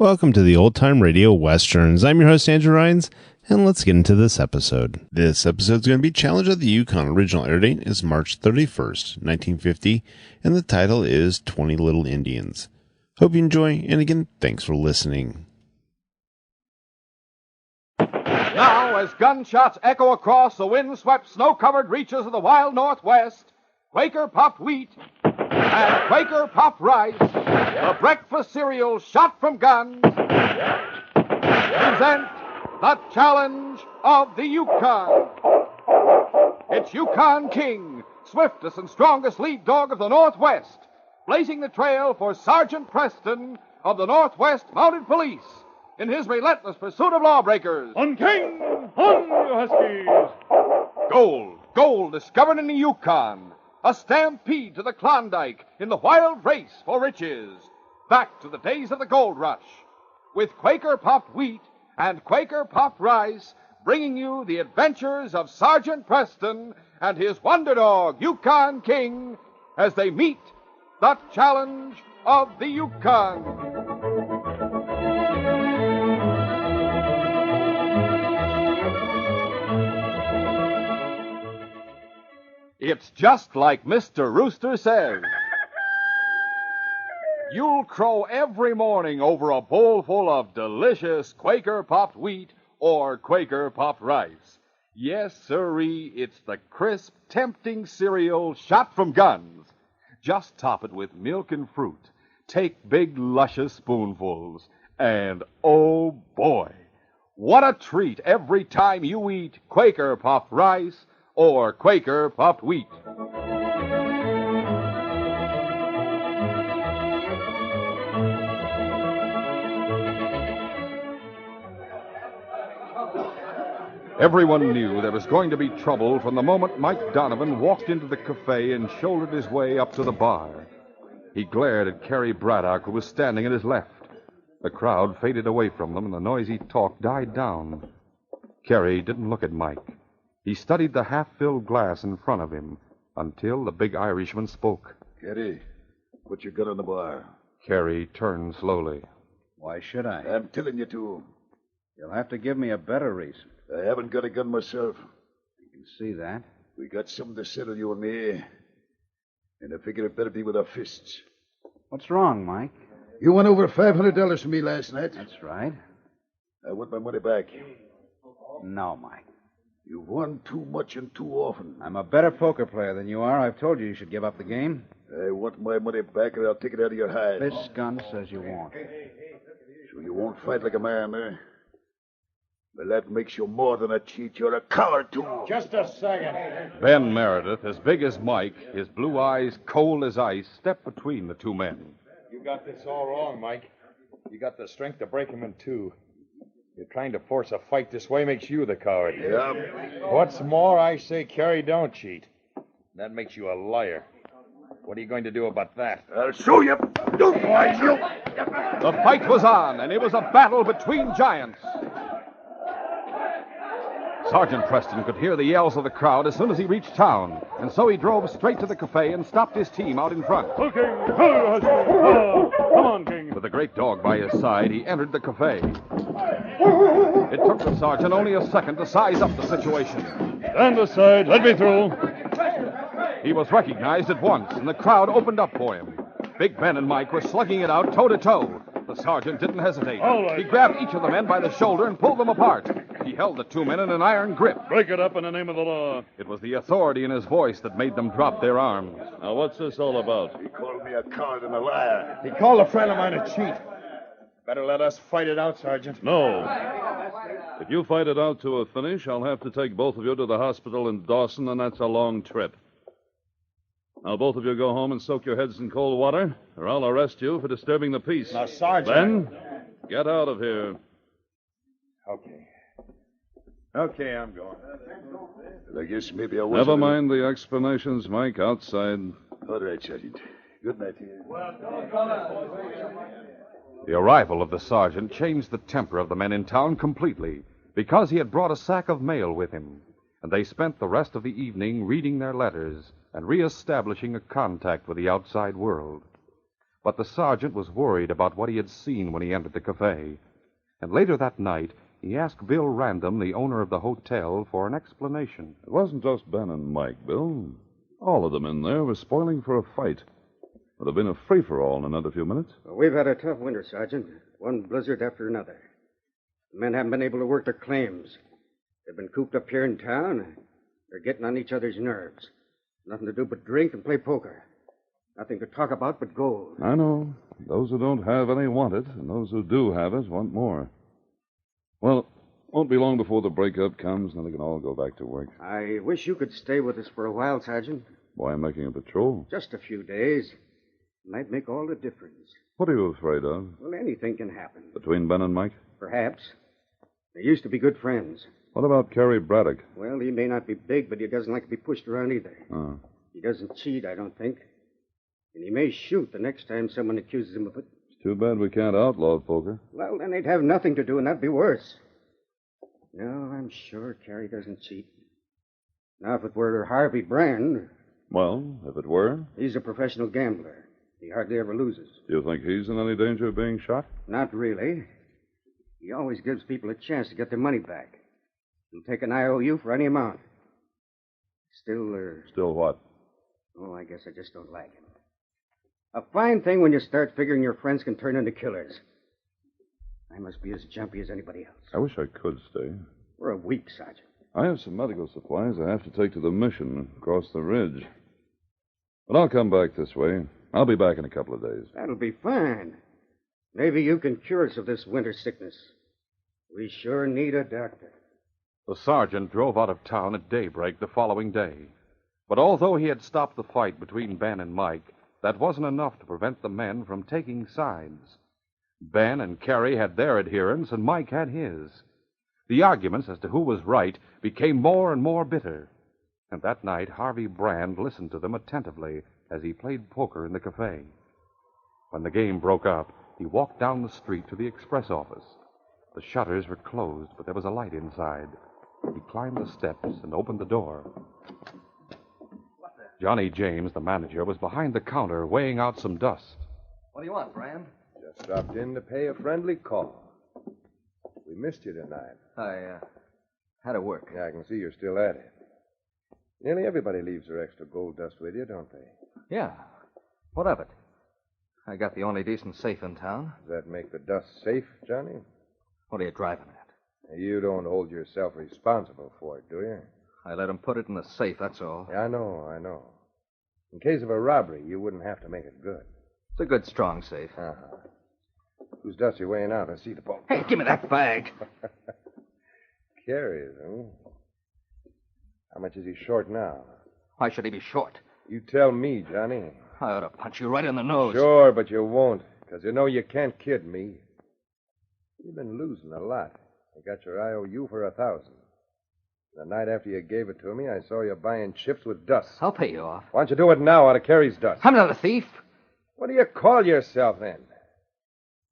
Welcome to the Old Time Radio Westerns. I'm your host, Andrew Rhines, and let's get into this episode. This episode is going to be Challenge of the Yukon. Original air date is March 31st, 1950, and the title is 20 Little Indians. Hope you enjoy, and again, thanks for listening. Now, as gunshots echo across the wind-swept, snow-covered reaches of the wild Northwest, Quaker Puffed Wheat and Quaker Puffed Rice, the breakfast cereal shot from guns, present the Challenge of the Yukon. It's Yukon King, swiftest and strongest lead dog of the Northwest, blazing the trail for Sergeant Preston of the Northwest Mounted Police in his relentless pursuit of lawbreakers. On King! On, you Huskies! Gold discovered in the Yukon. A stampede to the Klondike in the wild race for riches. Back to the days of the gold rush. With Quaker Puffed Wheat and Quaker Puffed Rice bringing you the adventures of Sergeant Preston and his wonder dog, Yukon King, as they meet the Challenge of the Yukon. It's just like Mr. Rooster says. You'll crow every morning over a bowl full of delicious Quaker Puffed Wheat or Quaker Puffed Rice. Yes, sirree, it's the crisp, tempting cereal shot from guns. Just top it with milk and fruit. Take big, luscious spoonfuls. And, oh, boy, what a treat every time you eat Quaker Puffed Rice or Quaker Puffed Wheat. Everyone knew there was going to be trouble from the moment Mike Donovan walked into the cafe and shouldered his way up to the bar. He glared at Carrie Braddock, who was standing at his left. The crowd faded away from them, and the noisy talk died down. Carrie didn't look at Mike. He studied the half-filled glass in front of him until the big Irishman spoke. Carrie, put your gun on the bar. Carrie turned slowly. Why should I? I'm telling you to. You'll have to give me a better reason. I haven't got a gun myself. I can see that. We got something to settle, you and me. And I figure it better be with our fists. What's wrong, Mike? You won over $500 from me last night. That's right. I want my money back. No, Mike. You've won too much and too often. I'm a better poker player than you are. I've told you should give up the game. I want my money back, or I'll take it out of your hide. This gun says you won't. So you won't fight like a man, eh? Well, that makes you more than a cheat. You're a coward, too. Just a second. Ben Meredith, as big as Mike, his blue eyes cold as ice, stepped between the two men. You got this all wrong, Mike. You got the strength to break him in two. You're trying to force a fight this way makes you the coward. Yeah. What's more, I say Carrie don't cheat. That makes you a liar. What are you going to do about that? I'll show you. Why, you... The fight was on, and it was a battle between giants. Sergeant Preston could hear the yells of the crowd as soon as he reached town, and so he drove straight to the cafe and stopped his team out in front. Okay, come on, King. With the great dog by his side, he entered the cafe. It took the sergeant only a second to size up the situation. Stand aside. Let me through. He was recognized at once, and the crowd opened up for him. Big Ben and Mike were slugging it out toe-to-toe. The sergeant didn't hesitate. All right. He grabbed each of the men by the shoulder and pulled them apart. He held the two men in an iron grip. Break it up in the name of the law. It was the authority in his voice that made them drop their arms. Now, what's this all about? He called me a coward and a liar. He called a friend of mine a cheat. Better let us fight it out, Sergeant. No. If you fight it out to a finish, I'll have to take both of you to the hospital in Dawson, and that's a long trip. Now, both of you go home and soak your heads in cold water, or I'll arrest you for disturbing the peace. Now, Sergeant... Ben, get out of here. Okay. Okay, I'm going. Well, I guess maybe I was... Never mind the explanations, Mike. Outside. All right, Sergeant. Good night to you. The arrival of the sergeant changed the temper of the men in town completely, because he had brought a sack of mail with him, and they spent the rest of the evening reading their letters and reestablishing a contact with the outside world. But the sergeant was worried about what he had seen when he entered the cafe. And later that night, he asked Bill Random, the owner of the hotel, for an explanation. It wasn't just Ben and Mike, Bill. All of them in there were spoiling for a fight. Would have been a free-for-all in another few minets. Well, we've had a tough winter, Sergeant. One blizzard after another. The men haven't been able to work their claims. They've been cooped up here in town. They're getting on each other's nerves. Nothing to do but drink and play poker. Nothing to talk about but gold. I know. Those who don't have any want it, and those who do have it want more. Well, won't be long before the breakup comes, and then they can all go back to work. I wish you could stay with us for a while, Sergeant. Why making a patrol? Just a few days. Might make all the difference. What are you afraid of? Well, anything can happen. Between Ben and Mike? Perhaps. They used to be good friends. What about Kerry Braddock? Well, he may not be big, but he doesn't like to be pushed around either. Oh. He doesn't cheat, I don't think. And he may shoot the next time someone accuses him of it. It's too bad we can't outlaw poker. Well, then they'd have nothing to do, and that'd be worse. No, I'm sure Carrie doesn't cheat. Now, if it were Harvey Brand... Well, if it were? He's a professional gambler. He hardly ever loses. Do you think he's in any danger of being shot? Not really. He always gives people a chance to get their money back. He'll take an IOU for any amount. Still, Still what? Oh, I guess I just don't like him. A fine thing when you start figuring your friends can turn into killers. I must be as jumpy as anybody else. I wish I could stay. For a week, Sergeant. I have some medical supplies I have to take to the mission across the ridge. But I'll come back this way. I'll be back in a couple of days. That'll be fine. Maybe you can cure us of this winter sickness. We sure need a doctor. The sergeant drove out of town at daybreak the following day. But although he had stopped the fight between Ben and Mike, that wasn't enough to prevent the men from taking sides. Ben and Kerry had their adherents, and Mike had his. The arguments as to who was right became more and more bitter. And that night, Harvey Brand listened to them attentively as he played poker in the cafe. When the game broke up, he walked down the street to the express office. The shutters were closed, but there was a light inside. He climbed the steps and opened the door. Johnny James, the manager, was behind the counter weighing out some dust. What do you want, Brand? Just dropped in to pay a friendly call. We missed you tonight. I had to work. Yeah, I can see you're still at it. Nearly everybody leaves their extra gold dust with you, don't they? Yeah. What of it? I got the only decent safe in town. Does that make the dust safe, Johnny? What are you driving at? You don't hold yourself responsible for it, do you? I let him put it in the safe, that's all. Yeah, I know. In case of a robbery, you wouldn't have to make it good. It's a good, strong safe. Uh-huh. Whose dust you weighing out? I see the boat. Hey, give me that bag. Carries, huh? How much is he short now? Why should he be short? You tell me, Johnny. I ought to punch you right in the nose. Sure, but you won't, because you know you can't kid me. You've been losing a lot. I got your IOU for 1,000. The night after you gave it to me, I saw you buying chips with dust. I'll pay you off. Why don't you do it now out of Kerry's dust? I'm not a thief. What do you call yourself, then?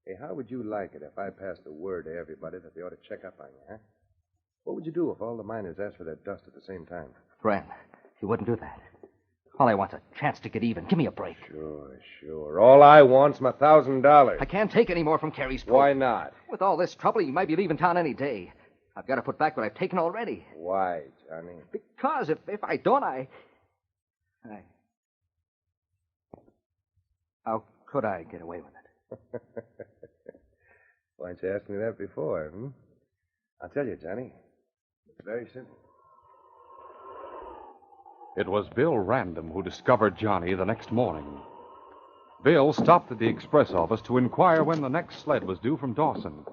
Hey, how would you like it if I passed the word to everybody that they ought to check up on you, huh? What would you do if all the miners asked for their dust at the same time? Brand, you wouldn't do that. All I want's a chance to get even. Give me a break. Sure. All I want's my $1,000. I can't take any more from Carrie's poke. Why not? With all this trouble, he might be leaving town any day. I've got to put back what I've taken already. Why, Johnny? Because if I don't, How could I get away with it? Why didn't you ask me that before, I'll tell you, Johnny. It's very simple. It was Bill Random who discovered Johnny the next morning. Bill stopped at the express office to inquire when the next sled was due from Dawson.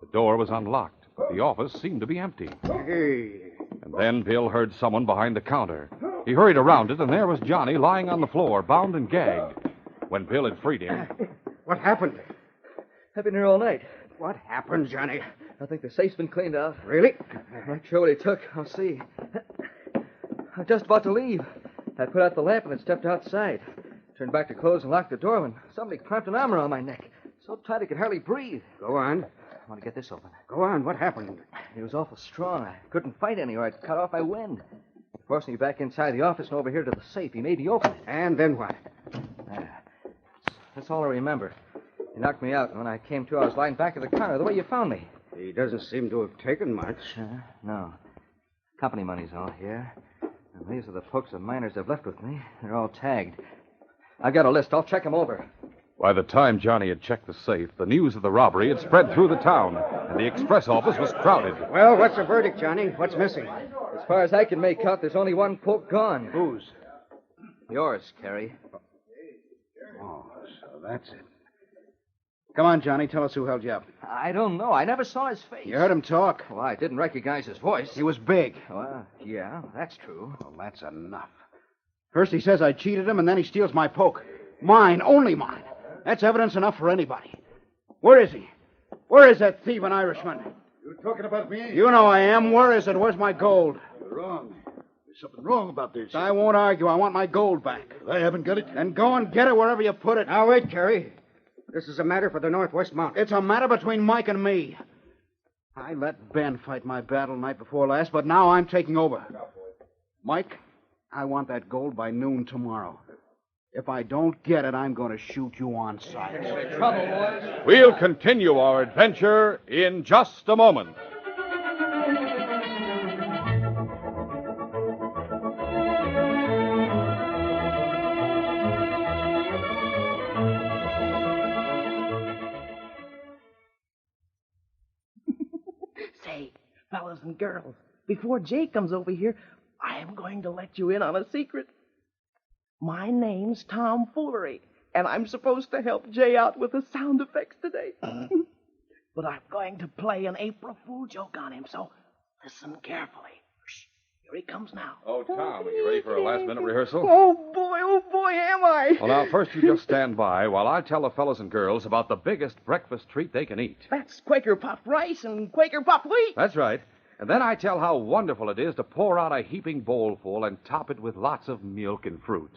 The door was unlocked, but the office seemed to be empty. Hey. And then Bill heard someone behind the counter. He hurried around it, and there was Johnny lying on the floor, bound and gagged. When Bill had freed him... What happened? I've been here all night. What happened, Johnny? I think the safe's been cleaned out. Really? I'm not sure what he took. I'll see. I'm just about to leave. I put out the lamp and then stepped outside. Turned back to close and locked the door when somebody clamped an arm around my neck. So tight I could hardly breathe. Go on. I want to get this open. Go on. What happened? He was awful strong. I couldn't fight any or I'd cut off my wind. He forced me back inside the office and over here to the safe. He made me open it. And then what? That's all I remember. You knocked me out, and when I came to, I was lying back of the counter, the way you found me. He doesn't seem to have taken much. No. Company money's all here. And these are the books of miners I've left with me. They're all tagged. I got a list. I'll check them over. By the time Johnny had checked the safe, the news of the robbery had spread through the town, and the express office was crowded. Well, what's the verdict, Johnny? What's missing? As far as I can make out, there's only one poke gone. Whose? Yours, Carrie. Oh, so that's it. Come on, Johnny. Tell us who held you up. I don't know. I never saw his face. You heard him talk. Well, I didn't recognize his voice. He was big. Well, yeah, that's true. Well, that's enough. First he says I cheated him, and then he steals my poke. Mine, only mine. That's evidence enough for anybody. Where is he? Where is that thieving Irishman? You talking about me? You know I am. Where is it? Where's my gold? You're wrong. There's something wrong about this. I won't argue. I want my gold back. I haven't got it. Then go and get it wherever you put it. Now, wait, Carrie. This is a matter for the Northwest Mountain. It's a matter between Mike and me. I let Ben fight my battle night before last, but now I'm taking over. Mike, I want that gold by noon tomorrow. If I don't get it, I'm going to shoot you on sight. Trouble, boys. We'll continue our adventure in just a moment. Say, fellas and girls, before Jay comes over here, I am going to let you in on a secret. My name's Tom Foolery, and I'm supposed to help Jay out with the sound effects today. But I'm going to play an April Fool joke on him, so listen carefully. Shh, here he comes now. Oh, Tom, are you ready for a last-minute rehearsal? Oh, boy, am I. Well, now, first you just stand by while I tell the fellas and girls about the biggest breakfast treat they can eat. That's Quaker puffed rice and Quaker puffed wheat. That's right. And then I tell how wonderful it is to pour out a heaping bowlful and top it with lots of milk and fruit.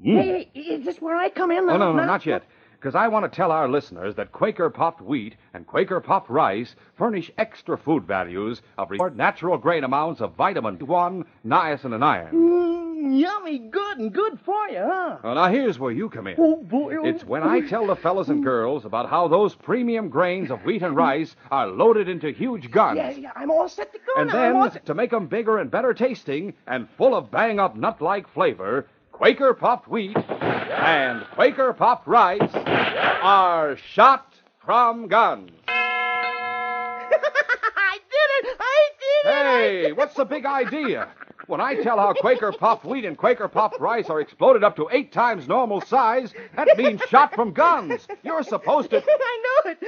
Hey, is this where I come in? Oh, no, not yet. Because I want to tell our listeners that Quaker puffed wheat and Quaker puffed rice furnish extra food values of natural grain amounts of vitamin B1, niacin, and iron. Yummy, good, and good for you, huh? Well, now here's where you come in. Oh, boy. It's when I tell the fellas and girls about how those premium grains of wheat and rice are loaded into huge guns. Yeah, I'm all set to go And now. then, to make them bigger and better tasting and full of bang-up nut-like flavor, Quaker puffed wheat and Quaker puffed rice are shot from guns. I did it! Hey, what's the big idea? When I tell how Quaker puffed wheat and Quaker puffed rice are exploded up to 8 times normal size, that means shot from guns. You're supposed to... I know it,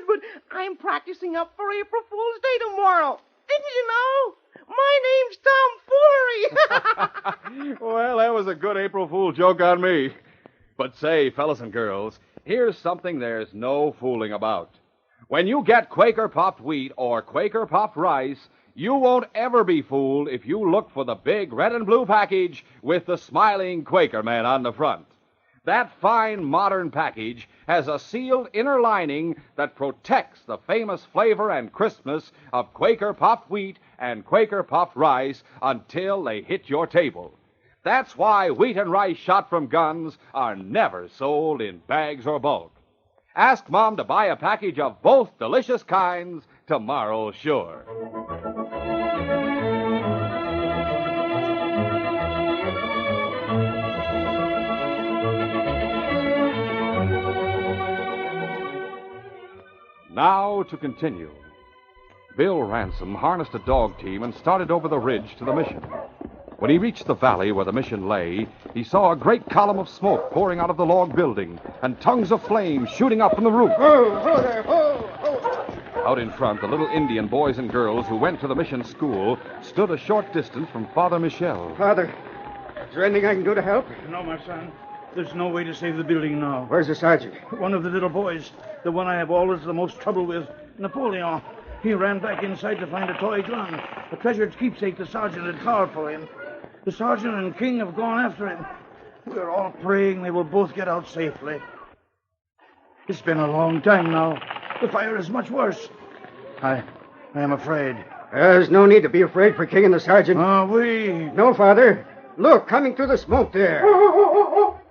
but I'm practicing up for April Fool's Day tomorrow. Didn't you know? My name's Tom Foolery. Well, that was a good April Fool joke on me. But say, fellas and girls, here's something there's no fooling about. When you get Quaker puffed wheat or Quaker puffed rice, you won't ever be fooled if you look for the big red and blue package with the smiling Quaker man on the front. That fine modern package has a sealed inner lining that protects the famous flavor and crispness of Quaker puffed wheat and Quaker puffed rice until they hit your table. That's why wheat and rice shot from guns are never sold in bags or bulk. Ask Mom to buy a package of both delicious kinds tomorrow, sure. Now to continue. Bill Ransom harnessed a dog team and started over the ridge to the mission. When he reached the valley where the mission lay, he saw a great column of smoke pouring out of the log building and tongues of flame shooting up from the roof. Out in front, the little Indian boys and girls who went to the mission school stood a short distance from Father Michel. Father, is there anything I can do to help? No, my son. There's no way to save the building now. Where's the sergeant? One of the little boys, the one I have always the most trouble with, Napoleon. He ran back inside to find a toy gun, a treasured keepsake the sergeant had carved for him. The sergeant and King have gone after him. We're all praying they will both get out safely. It's been a long time now. The fire is much worse. I am afraid. There's no need to be afraid for King and the sergeant. We... No, Father. Look, coming through the smoke there.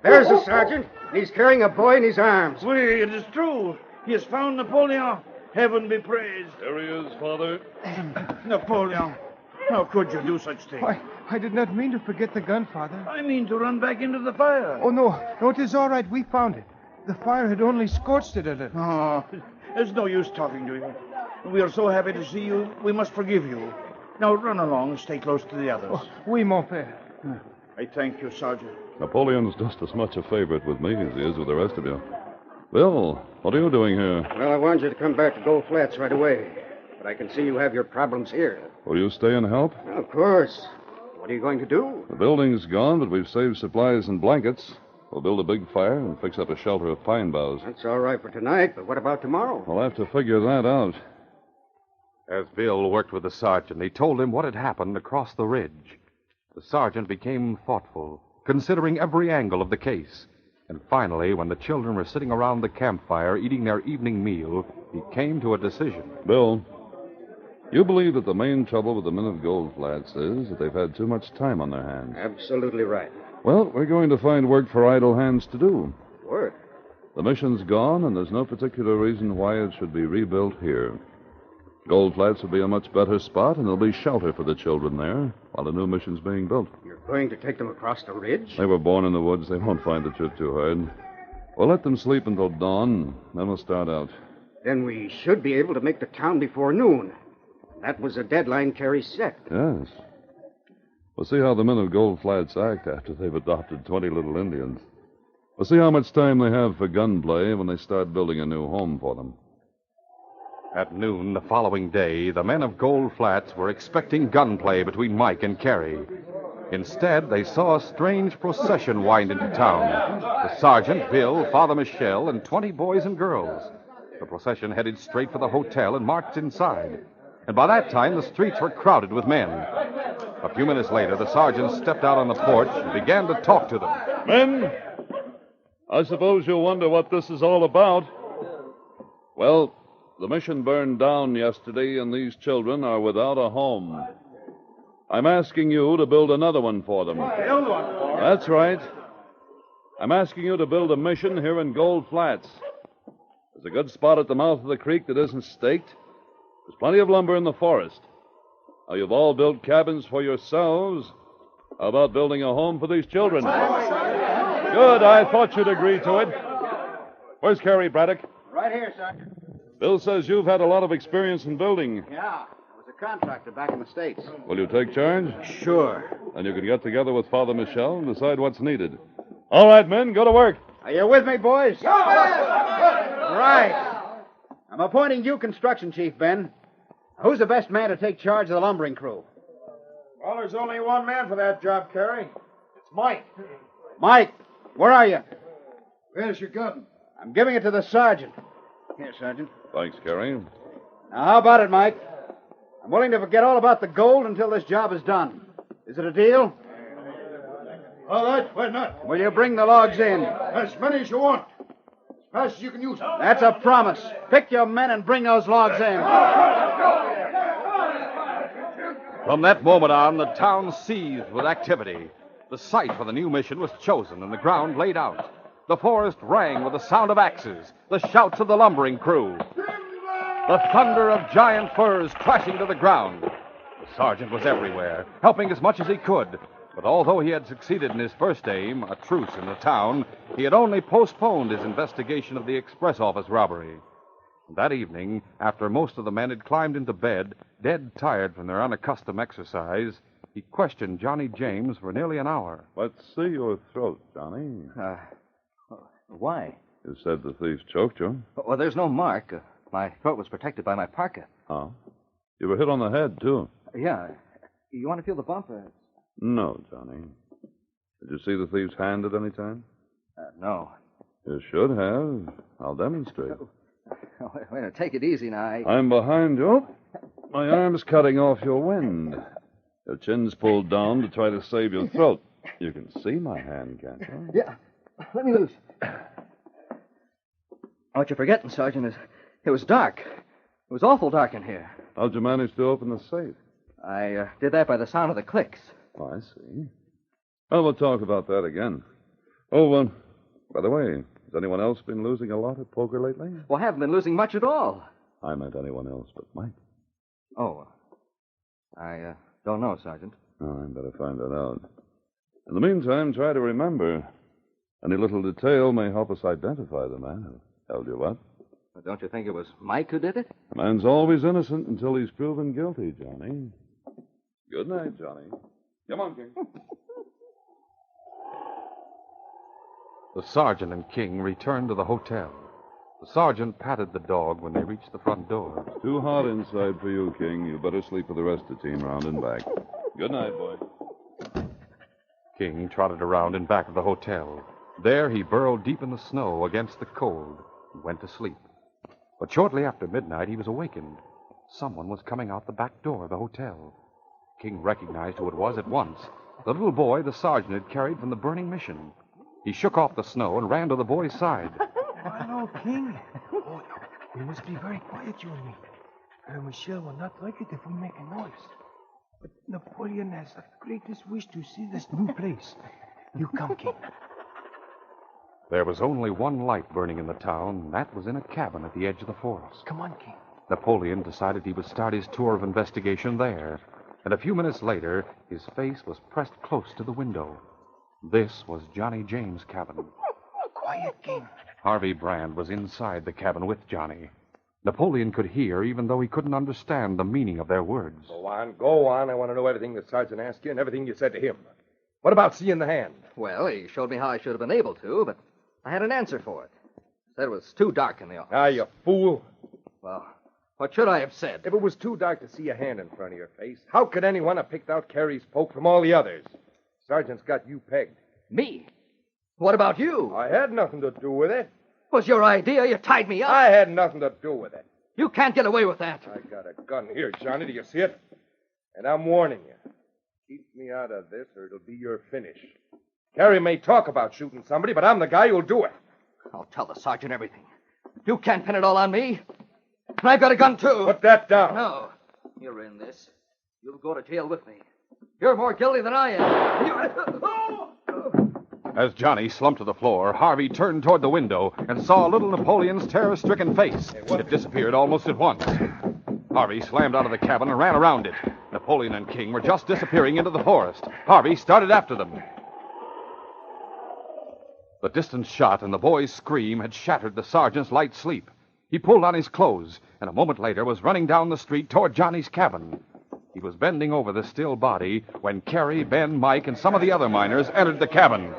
There's the sergeant. He's carrying a boy in his arms. Oui, it is true. He has found Napoleon. Heaven be praised. There he is, Father. Napoleon, how could you do such things? I did not mean to forget the gun, Father. I mean to run back into the fire. Oh, no, it is all right. We found it. The fire had only scorched it a little. Oh, there's no use talking to you. We are so happy to see you, we must forgive you. Now run along and stay close to the others. Oh, oui, mon père. I thank you, Sergeant. Napoleon's just as much a favorite with me as he is with the rest of you. Bill, what are you doing here? Well, I wanted you to come back to Gold Flats right away. But I can see you have your problems here. Will you stay and help? Well, of course. What are you going to do? The building's gone, but we've saved supplies and blankets. We'll build a big fire and fix up a shelter of pine boughs. That's all right for tonight, but what about tomorrow? We'll have to figure that out. As Bill worked with the sergeant, he told him what had happened across the ridge. The sergeant became thoughtful, considering every angle of the case. And finally, when the children were sitting around the campfire eating their evening meal, he came to a decision. Bill, you believe that the main trouble with the men of Gold Flats is that they've had too much time on their hands. Absolutely right. Well, we're going to find work for idle hands to do. Work? The mission's gone, and there's no particular reason why it should be rebuilt here. Gold Flats will be a much better spot, and there'll be shelter for the children there while the new mission's being built. You're going to take them across the ridge? They were born in the woods. They won't find the trip too hard. We'll let them sleep until dawn, then we'll start out. Then we should be able to make the town before noon. That was the deadline Terry set. Yes. We'll see how the men of Gold Flats act after they've adopted 20 little Indians. We'll see how much time they have for gunplay when they start building a new home for them. At noon the following day, the men of Gold Flats were expecting gunplay between Mike and Carrie. Instead, they saw a strange procession wind into town. The sergeant, Bill, Father Michel, and 20 boys and girls. The procession headed straight for the hotel and marched inside. And by that time, the streets were crowded with men. A few minutes later, the sergeant stepped out on the porch and began to talk to them. Men, I suppose you'll wonder what this is all about. Well, the mission burned down yesterday, and these children are without a home. I'm asking you to build another one for them. Build one? That's right. I'm asking you to build a mission here in Gold Flats. There's a good spot at the mouth of the creek that isn't staked. There's plenty of lumber in the forest. Now, you've all built cabins for yourselves. How about building a home for these children? Good, I thought you'd agree to it. Where's Carrie, Braddock? Right here, Sergeant. Bill says you've had a lot of experience in building. Yeah, I was a contractor back in the States. Will you take charge? Sure. And you can get together with Father Michel and decide what's needed. All right, men, go to work. Are you with me, boys? Right. I'm appointing you construction chief, Ben. Who's the best man to take charge of the lumbering crew? Well, there's only one man for that job, Carrie. It's Mike. Mike, where are you? Where's your gun? I'm giving it to the sergeant. Here, Sergeant. Thanks, Carrie. Now, how about it, Mike? I'm willing to forget all about the gold until this job is done. Is it a deal? All right, why not? Will you bring the logs in? As many as you want. As fast as you can use them. That's a promise. Pick your men and bring those logs in. From that moment on, the town seethed with activity. The site for the new mission was chosen and the ground laid out. The forest rang with the sound of axes, the shouts of the lumbering crew, the thunder of giant firs crashing to the ground. The sergeant was everywhere, helping as much as he could. But although he had succeeded in his first aim, a truce in the town, he had only postponed his investigation of the express office robbery. That evening, after most of the men had climbed into bed, dead tired from their unaccustomed exercise, he questioned Johnny James for nearly an hour. Let's see your throat, Johnny. Why? You said the thieves choked you. Well, there's no mark. My throat was protected by my parka. Oh? You were hit on the head, too. Yeah. You want to feel the bump? No, Johnny. Did you see the thief's hand at any time? No. You should have. I'll demonstrate. Wait a minute. Take it easy now. I'm behind you. My arm's cutting off your wind. Your chin's pulled down to try to save your throat. You can see my hand, can't you? Yeah. Let me loose. What you're forgetting, Sergeant, is it was dark. It was awful dark in here. How'd you manage to open the safe? I did that by the sound of the clicks. Oh, I see. Well, we'll talk about that again. Oh, By the way, has anyone else been losing a lot at poker lately? Well, I haven't been losing much at all. I meant anyone else but Mike. Oh, I don't know, Sergeant. Oh, I better find that out. In the meantime, try to remember. Any little detail may help us identify the man who held you up. But don't you think it was Mike who did it? A man's always innocent until he's proven guilty, Johnny. Good night, Johnny. Come on, King. The sergeant and King returned to the hotel. The sergeant patted the dog when they reached the front door. It's too hot inside for you, King. You better sleep with the rest of the team round and back. Good night, boy. King trotted around in back of the hotel. There he burrowed deep in the snow against the cold and went to sleep. But shortly after midnight, he was awakened. Someone was coming out the back door of the hotel. King recognized who it was at once. The little boy the sergeant had carried from the burning mission. He shook off the snow and ran to the boy's side. Hello, King. Oh, we must be very quiet, you and me. Michel will not like it if we make a noise. But Napoleon has the greatest wish to see this new place. You come, King. There was only one light burning in the town, and that was in a cabin at the edge of the forest. Come on, King. Napoleon decided he would start his tour of investigation there, and a few minutes later, his face was pressed close to the window. This was Johnny James' cabin. Quiet, King. Harvey Brand was inside the cabin with Johnny. Napoleon could hear, even though he couldn't understand the meaning of their words. Go on. I want to know everything the sergeant asked you and everything you said to him. What about seeing the hand? Well, he showed me how I should have been able to, but I had an answer for it. Said it was too dark in the office. Ah, you fool. Well, what should I have said? If it was too dark to see a hand in front of your face, how could anyone have picked out Carey's poke from all the others? Sergeant's got you pegged. Me? What about you? I had nothing to do with it. It was your idea. You tied me up. I had nothing to do with it. You can't get away with that. I got a gun here, Johnny. Do you see it? And I'm warning you. Keep me out of this, or it'll be your finish. Carey may talk about shooting somebody, but I'm the guy who'll do it. I'll tell the sergeant everything. You can't pin it all on me. And I've got a gun, too. Put that down. No. You're in this. You'll go to jail with me. You're more guilty than I am. As Johnny slumped to the floor, Harvey turned toward the window and saw little Napoleon's terror-stricken face. It disappeared almost at once. Harvey slammed out of the cabin and ran around it. Napoleon and King were just disappearing into the forest. Harvey started after them. The distant shot and the boy's scream had shattered the sergeant's light sleep. He pulled on his clothes and a moment later was running down the street toward Johnny's cabin. He was bending over the still body when Carey, Ben, Mike, and some of the other miners entered the cabin.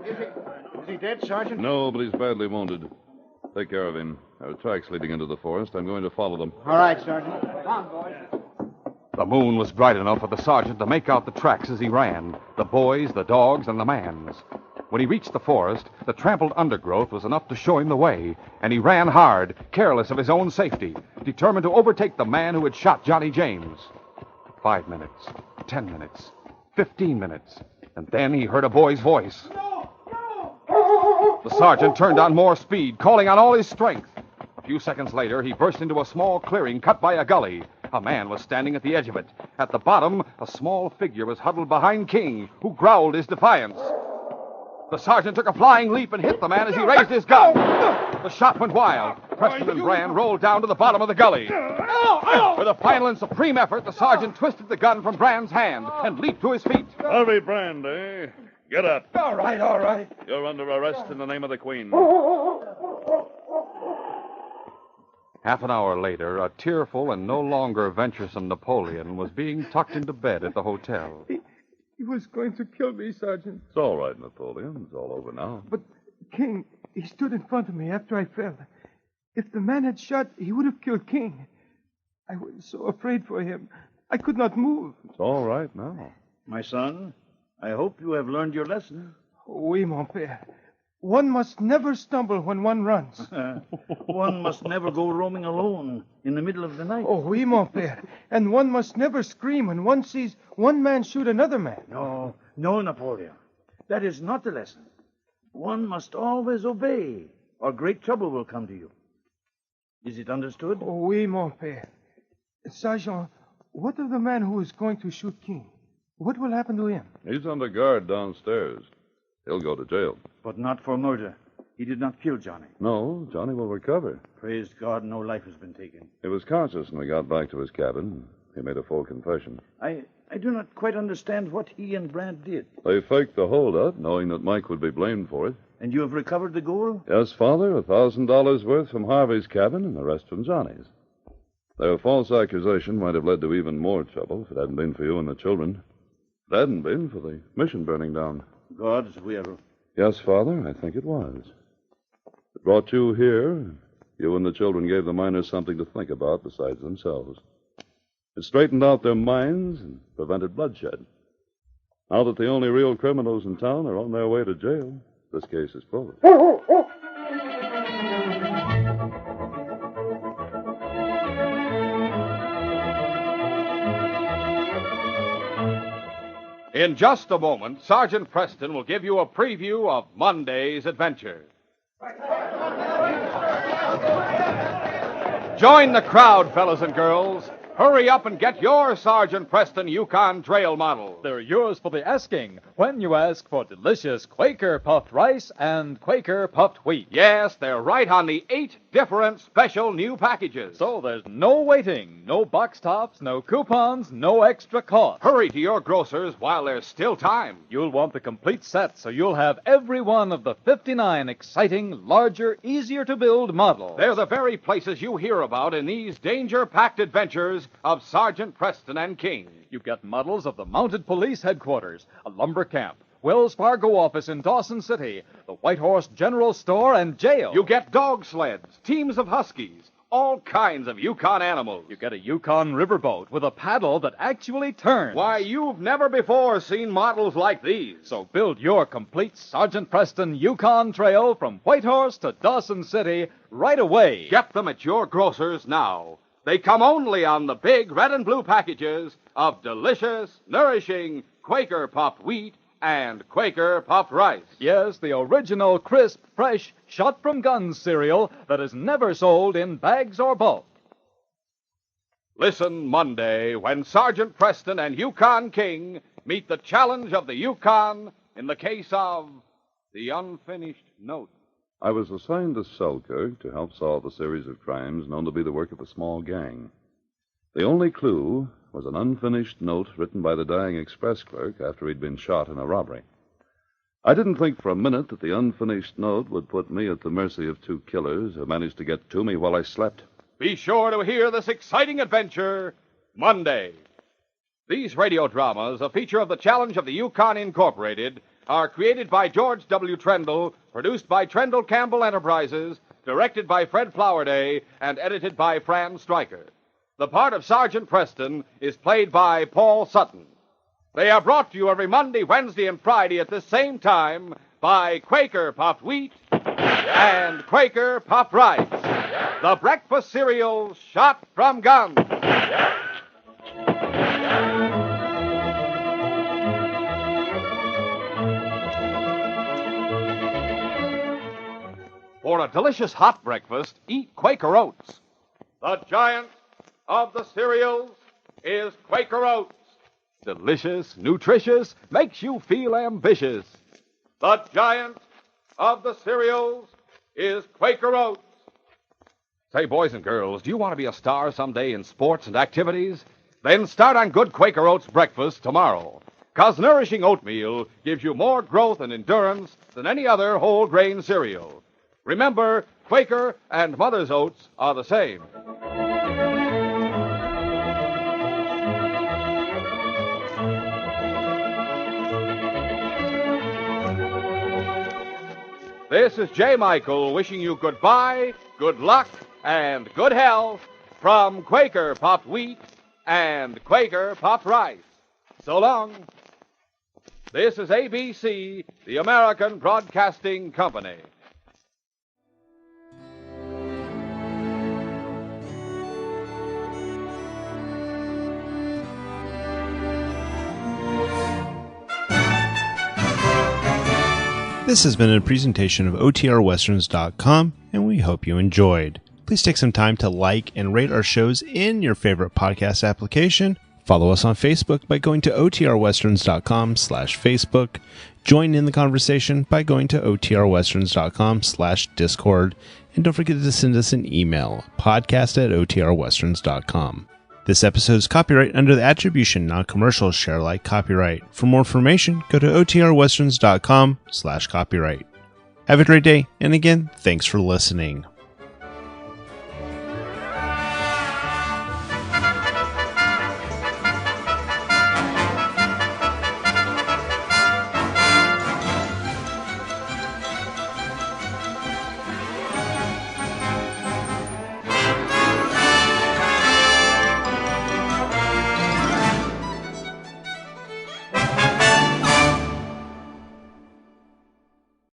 Is he dead, Sergeant? No, but he's badly wounded. Take care of him. There are tracks leading into the forest. I'm going to follow them. All right, Sergeant. Come on, boys. The moon was bright enough for the sergeant to make out the tracks as he ran. The boys, the dogs, and the man's. When he reached the forest, the trampled undergrowth was enough to show him the way, and he ran hard, careless of his own safety, determined to overtake the man who had shot Johnny James. 5 minutes, 10 minutes, 15 minutes, and then he heard a boy's voice. The sergeant turned on more speed, calling on all his strength. A few seconds later, he burst into a small clearing cut by a gully. A man was standing at the edge of it. At the bottom, a small figure was huddled behind King, who growled his defiance. The sergeant took a flying leap and hit the man as he raised his gun. The shot went wild. Preston and Brand rolled down to the bottom of the gully. With a final and supreme effort, the sergeant twisted the gun from Brand's hand and leaped to his feet. Harvey Brand, eh? Get up. All right. You're under arrest in the name of the Queen. Half an hour later, a tearful and no longer venturesome Napoleon was being tucked into bed at the hotel. He was going to kill me, Sergeant. It's all right, Napoleon. It's all over now. But, King, he stood in front of me after I fell. If the man had shot, he would have killed King. I was so afraid for him. I could not move. It's all right now. My son, I hope you have learned your lesson. Oui, mon père. One must never stumble when one runs. One must never go roaming alone in the middle of the night. Oh, oui, mon père. And one must never scream when one sees one man shoot another man. No, Napoleon. That is not the lesson. One must always obey, or great trouble will come to you. Is it understood? Oh, oui, mon père. Sergeant, what of the man who is going to shoot King? What will happen to him? He's under guard downstairs. He'll go to jail. But not for murder. He did not kill Johnny. No, Johnny will recover. Praise God, no life has been taken. He was conscious when we got back to his cabin. He made a full confession. I do not quite understand what he and Brant did. They faked the holdup, knowing that Mike would be blamed for it. And you have recovered the gold? Yes, Father, $1,000 worth from Harvey's cabin and the rest from Johnny's. Their false accusation might have led to even more trouble if it hadn't been for you and the children. If it hadn't been for the mission burning down. God's will. Yes, Father, I think it was. It brought you here. You and the children gave the miners something to think about besides themselves. It straightened out their minds and prevented bloodshed. Now that the only real criminals in town are on their way to jail, this case is closed. In just a moment, Sergeant Preston will give you a preview of Monday's adventure. Join the crowd, fellas and girls. Hurry up and get your Sergeant Preston Yukon Trail model. They're yours for the asking when you ask for delicious Quaker puffed rice and Quaker puffed wheat. Yes, they're right on the 8 different special new packages. So there's no waiting, no box tops, no coupons, no extra cost. Hurry to your grocer's while there's still time. You'll want the complete set, so you'll have every one of the 59 exciting, larger, easier-to-build models. They're the very places you hear about in these danger-packed adventures of Sergeant Preston and King. You've got models of the Mounted Police Headquarters, a lumber camp, Wells Fargo office in Dawson City, the White Horse General Store, and jail. You get dog sleds, teams of huskies, all kinds of Yukon animals. You get a Yukon riverboat with a paddle that actually turns. Why, you've never before seen models like these. So build your complete Sergeant Preston Yukon Trail from Whitehorse to Dawson City right away. Get them at your grocer's now. They come only on the big red and blue packages of delicious, nourishing Quaker puffed wheat and Quaker puffed rice. Yes, the original crisp, fresh, shot-from-guns cereal that is never sold in bags or bulk. Listen Monday when Sergeant Preston and Yukon King meet the challenge of the Yukon in the case of the unfinished note. I was assigned to Selkirk to help solve a series of crimes known to be the work of a small gang. The only clue was an unfinished note written by the dying express clerk after he'd been shot in a robbery. I didn't think for a minute that the unfinished note would put me at the mercy of 2 killers who managed to get to me while I slept. Be sure to hear this exciting adventure Monday. These radio dramas, a feature of the Challenge of the Yukon Incorporated, are created by George W. Trendle, produced by Trendle Campbell Enterprises, directed by Fred Flowerday, and edited by Fran Stryker. The part of Sergeant Preston is played by Paul Sutton. They are brought to you every Monday, Wednesday, and Friday at the same time by Quaker Puffed Wheat and Quaker Puffed Rice, the breakfast cereal shot from guns. For a delicious hot breakfast, eat Quaker Oats. The giant of the cereals is Quaker Oats. Delicious, nutritious, makes you feel ambitious. The giant of the cereals is Quaker Oats. Say, boys and girls, do you want to be a star someday in sports and activities? Then start on good Quaker Oats breakfast tomorrow. 'Cause nourishing oatmeal gives you more growth and endurance than any other whole grain cereal. Remember, Quaker and Mother's Oats are the same. This is J. Michael wishing you goodbye, good luck, and good health from Quaker Puffed Wheat and Quaker Puffed Rice. So long. This is ABC, the American Broadcasting Company. This has been a presentation of OTRWesterns.com, and we hope you enjoyed. Please take some time to like and rate our shows in your favorite podcast application. Follow us on Facebook by going to otrwesterns.com/Facebook. Join in the conversation by going to otrwesterns.com/Discord. And don't forget to send us an email, podcast@otrwesterns.com. This episode is copyright under the attribution, non-commercial, share alike copyright. For more information, go to otrwesterns.com/copyright. Have a great day, and again, thanks for listening.